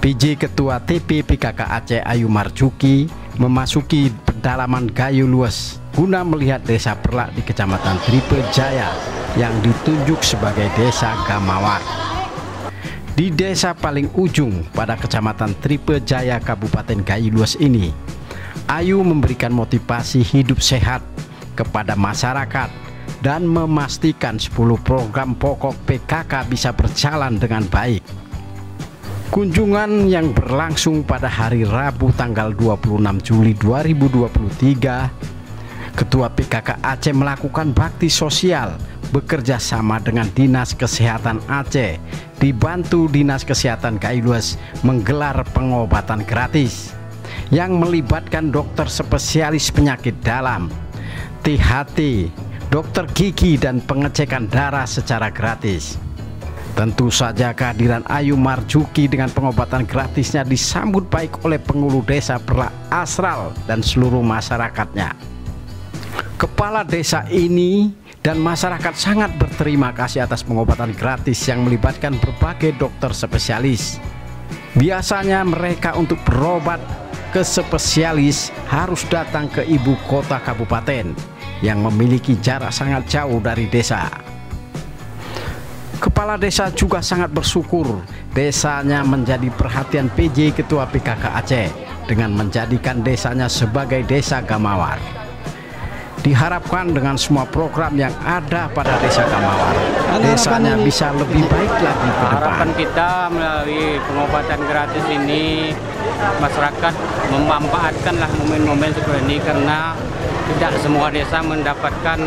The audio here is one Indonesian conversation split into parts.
PJ Ketua TP PKK Aceh Ayu Marzuki memasuki pedalaman Gayo Lues guna melihat desa Perlak di Kecamatan Tripe Jaya yang ditunjuk sebagai desa Gamawar. Di desa paling ujung pada Kecamatan Tripe Jaya Kabupaten Gayo Lues ini, Ayu memberikan motivasi hidup sehat kepada masyarakat dan memastikan 10 program pokok PKK bisa berjalan dengan baik. Kunjungan yang berlangsung pada hari Rabu tanggal 26 Juli 2023, Ketua PKK Aceh melakukan bakti sosial bekerja sama dengan Dinas Kesehatan Aceh, dibantu Dinas Kesehatan Gayo Lues menggelar pengobatan gratis yang melibatkan dokter spesialis penyakit dalam, THT, dokter gigi dan pengecekan darah secara gratis. Tentu saja kehadiran Ayu Marzuki dengan pengobatan gratisnya disambut baik oleh penghulu desa Perlak Asral dan seluruh masyarakatnya. Kepala desa ini dan masyarakat sangat berterima kasih atas pengobatan gratis yang melibatkan berbagai dokter spesialis. Biasanya mereka untuk berobat ke spesialis harus datang ke ibu kota kabupaten yang memiliki jarak sangat jauh dari desa. Kepala desa juga sangat bersyukur desanya menjadi perhatian PJ Ketua PKK Aceh dengan menjadikan desanya sebagai desa Gamawar. Diharapkan dengan semua program yang ada pada desa Gamawar, desanya bisa lebih baik lagi ke depan. Harapan kita melalui pengobatan gratis ini, masyarakat memanfaatkanlah momen-momen seperti ini karena tidak semua desa mendapatkan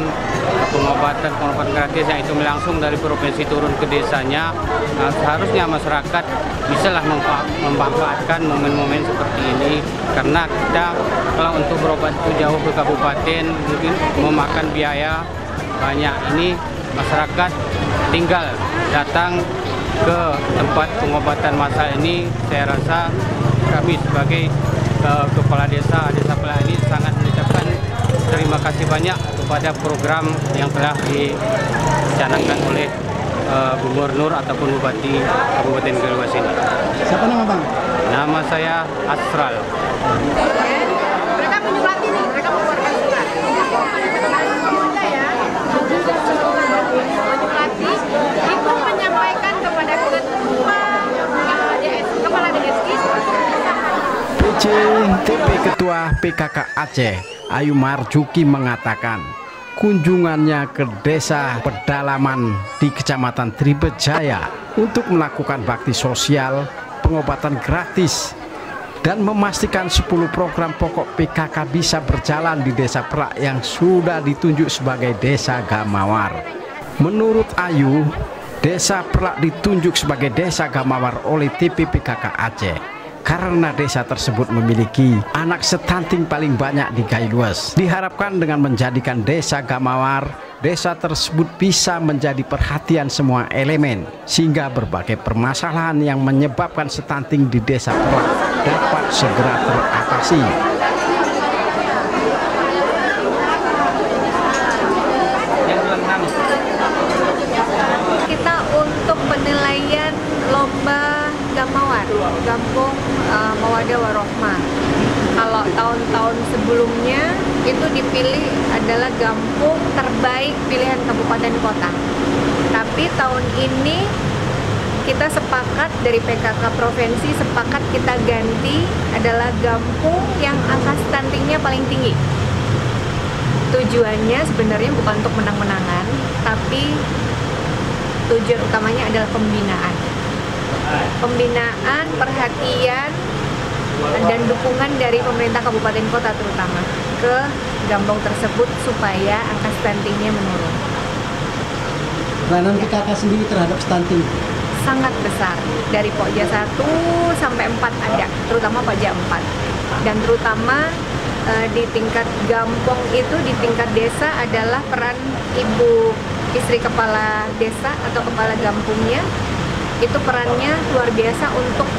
pengobatan gratis yang itu langsung dari provinsi turun ke desanya. Nah, seharusnya masyarakat bisalah memanfaatkan momen-momen seperti ini karena kita kalau untuk berobat itu jauh ke kabupaten mungkin memakan biaya banyak. Ini masyarakat tinggal datang ke tempat pengobatan massal ini. Saya rasa kami sebagai kepala desa Perlak ini sangat mengucapkan terima kasih banyak kepada program yang telah dicanangkan oleh Gubernur ataupun Bupati Kabupaten Gayo Lues ini. Siapa nama Bang? Nama saya Asral. Mereka menyurati nih, mereka mengeluarkan surat. Menyurati itu menyampaikan kepada Ketua Kepala DSI. PJ TP Ketua PKK Aceh Ayu Marzuki mengatakan kunjungannya ke desa pedalaman di Kecamatan Tripe Jaya untuk melakukan bakti sosial, pengobatan gratis dan memastikan 10 program pokok PKK bisa berjalan di desa Perlak yang sudah ditunjuk sebagai desa Gamawar. Menurut Ayu, desa Perlak ditunjuk sebagai desa Gamawar oleh TP PKK Aceh karena desa tersebut memiliki anak stunting paling banyak di Gayo Lues. Diharapkan dengan menjadikan desa Gamawar, desa tersebut bisa menjadi perhatian semua elemen sehingga berbagai permasalahan yang menyebabkan stunting di desa Perlak dapat segera teratasi. Kita untuk penilaian lomba Gamawar, Kampung Mawadah Warohmah. Kalau tahun-tahun sebelumnya itu dipilih adalah kampung terbaik pilihan kabupaten kota. Tapi tahun ini kita sepakat dari PKK provinsi sepakat kita ganti adalah kampung yang angka stuntingnya paling tinggi. Tujuannya sebenarnya bukan untuk menang-menangan, tapi tujuan utamanya adalah pembinaan. Pembinaan, perhatian, dan dukungan dari pemerintah kabupaten kota terutama ke kampung tersebut supaya angka stuntingnya menurun. Peranan PKK sendiri terhadap stunting Sangat besar, dari Pokja 1 sampai 4 ada, terutama Pokja 4. Dan terutama di tingkat kampung itu, di tingkat desa adalah peran ibu istri kepala desa atau kepala kampungnya. Itu perannya luar biasa untuk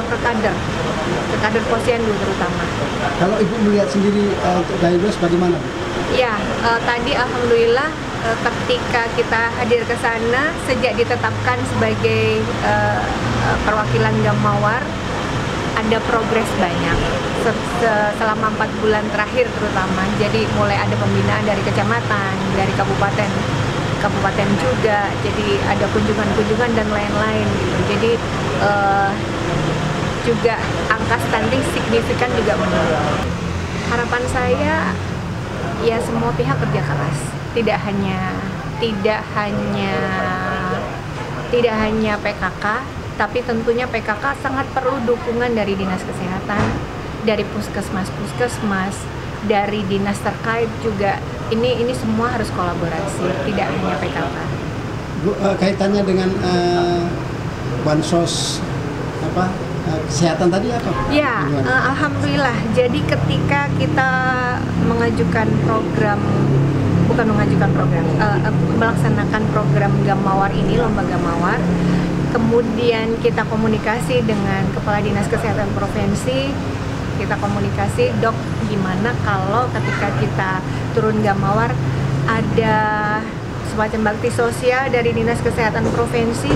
ke kader posyandu terutama. Kalau Ibu melihat sendiri untuk Gayo Lues bagaimana? Ya, tadi alhamdulillah ketika kita hadir ke sana sejak ditetapkan sebagai perwakilan Gamawar, ada progres banyak selama 4 bulan terakhir terutama. Jadi mulai ada pembinaan dari kecamatan, dari kabupaten juga. Jadi ada kunjungan-kunjungan dan lain-lain gitu. Jadi juga angka stunting signifikan juga menurun. Harapan saya ya semua pihak kerja keras, tidak hanya PKK, tapi tentunya PKK sangat perlu dukungan dari Dinas Kesehatan, dari puskesmas, dari dinas terkait juga. Ini semua harus kolaborasi, tidak hanya PKK. Bu, kaitannya dengan bansos kesehatan tadi apa? Ya, alhamdulillah. Jadi ketika kita melaksanakan program Gamawar ini, lomba Gamawar, kemudian kita komunikasi dengan Kepala Dinas Kesehatan Provinsi, kita komunikasi, dok, gimana kalau ketika kita turun Gamawar ada semacam bakti sosial dari Dinas Kesehatan Provinsi,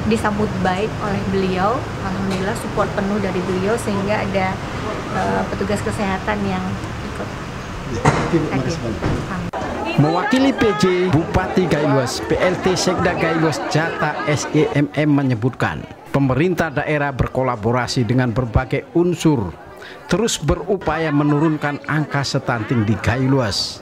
disambut baik oleh beliau. Alhamdulillah support penuh dari beliau sehingga ada petugas kesehatan yang ikut. Mewakili PJ Bupati Gaylues, PLT Sekda Gaylues Jata SEMM menyebutkan, pemerintah daerah berkolaborasi dengan berbagai unsur terus berupaya menurunkan angka stunting di Gaylues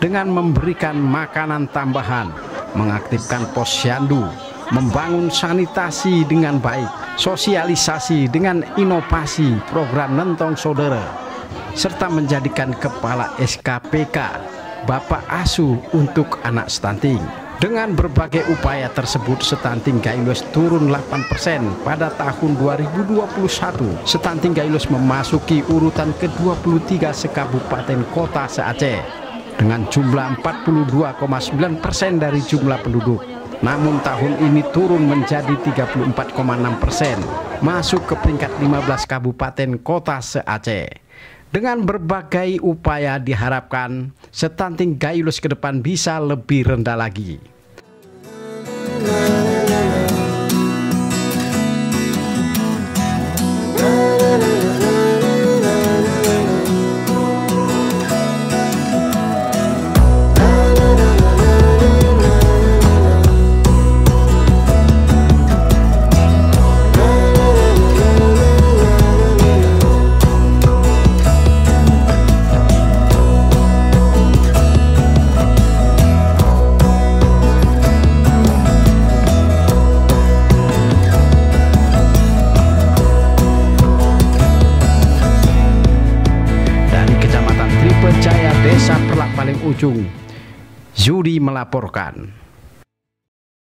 dengan memberikan makanan tambahan, mengaktifkan posyandu, membangun sanitasi dengan baik, sosialisasi dengan inovasi program Nentong Saudara, serta menjadikan kepala SKPK Bapak Asuh untuk anak stunting. Dengan berbagai upaya tersebut, stunting Gaylues turun 8% pada tahun 2021. Stunting Gaylues memasuki urutan ke-23 sekabupaten kota se-Aceh dengan jumlah 42,9% dari jumlah penduduk. Namun tahun ini turun menjadi 34,6%, masuk ke peringkat 15 kabupaten kota se-Aceh. Dengan berbagai upaya diharapkan stunting Gaylues ke depan bisa lebih rendah lagi. Desa Perlak paling ujung, Zudi melaporkan.